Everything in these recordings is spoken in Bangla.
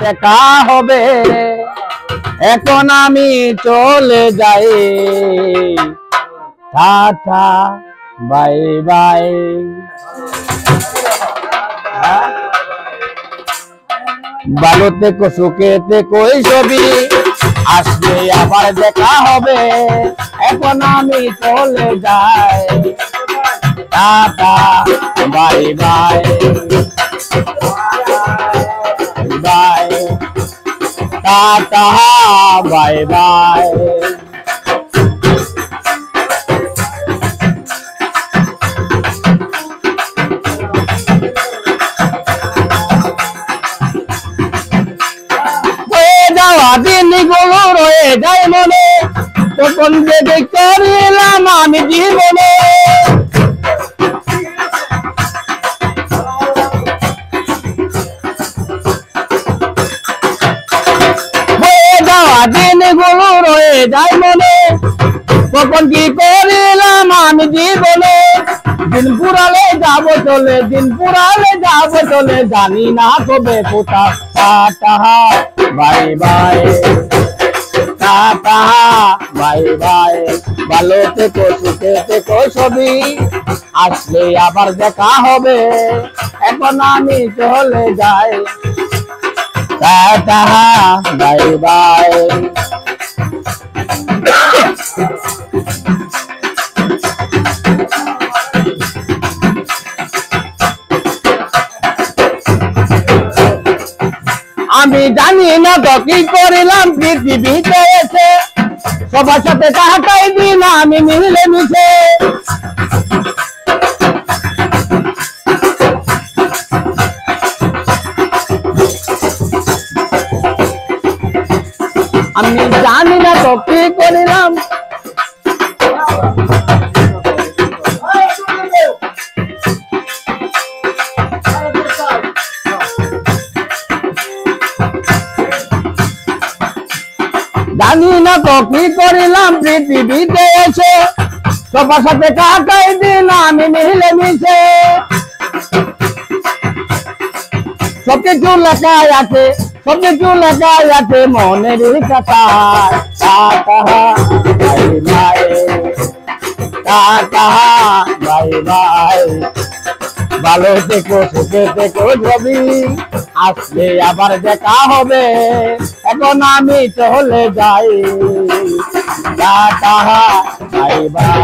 দেখা হবে, এখন আমি চলে যাই, টাটা বাই বাই। ভালো থেকো, সুখে থেকো, এই ছবি আসলে আবার দেখা হবে, এখন আমি চলে যাই, tata bye bye bye, tata bye bye. দিনগুলো রয়ে যায় মনে, তখন যে করিলাম আমি জীবনে, দিনগুলো রয়ে যায় মনে, তখন কি করিলাম আমি জীবনে, দিন পুরালে যাবো চলে, দিন পুরালে যাবো চলে, জানি না কবে কোথা, tata bye bye, tata bye bye. ভালো থেকো, সুখে থেকো, ছবি আসলে আবার দেখা হবে, এখন আমি চলে যাই, টাটা বাই বাই। আমি জানি না তো কি করিলাম পৃথিবীতে এসে, সবার সাথে টাকাই দিন আমি মিলে মিশে, আমি জানি না তো কি করিলাম, জানি না তো কি করিলাম পৃথিবীতে এসে, সবার সাথে কাটাই দিন আমি মিলে মিশে, সবকিছু লেখায় আছে, সবকিছু লেখায় আছে মনের কথায়, tata bye bye, tata bye bye. ভালো থেকো, সুখে থেকো, ছবি আসলে আবার দেখা হবে, এখন আমি চলে যাই, টাটা বাই বাই।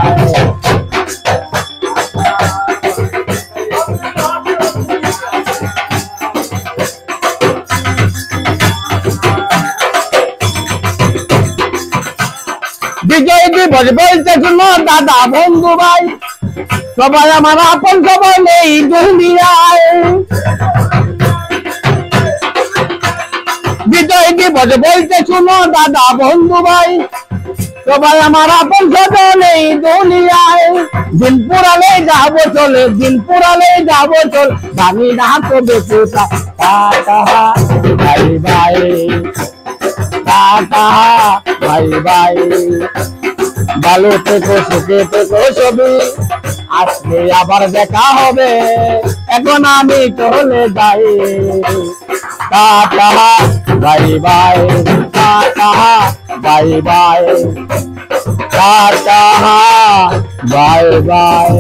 বিজয় দিবস বলতে শুনো দাদা বন্ধু ভাই, সবাই আমার আপন, সবাই নেই দুনিয়ায়, বিজয় দিবস বলতে শুনো দাদা বন্ধু ভাই, সবাই আমার আপন, সবাই নেই দুনিয়ায়, দিন পুরালে যাবো চলে, দিন পুরালে যাবো চলে, জানি না কবে কোথা, tata bye bye, tata bye bye. ভালো থেকো, সুখে থেকো, ছবি আসলে আবার দেখা হবে, এখন আমি চলে যাই, tata bye bye, tata bye bye, tata bye bye.